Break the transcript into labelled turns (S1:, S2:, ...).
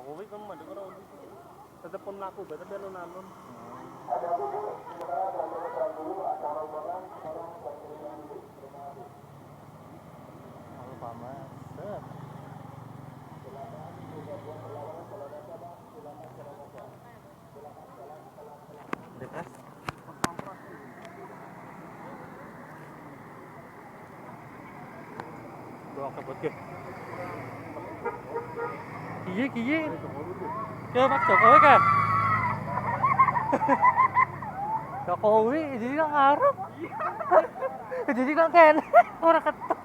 S1: kuwi kan mandek ora undi. Tetep pun laku tetep alun-alun.
S2: Halo paman. Set. Dekas. Doang kebut ke. Kiye. Ke Pak Jokowi kan? Jokowi jadi kan ngarep. Jadi kan kene ora ketemu.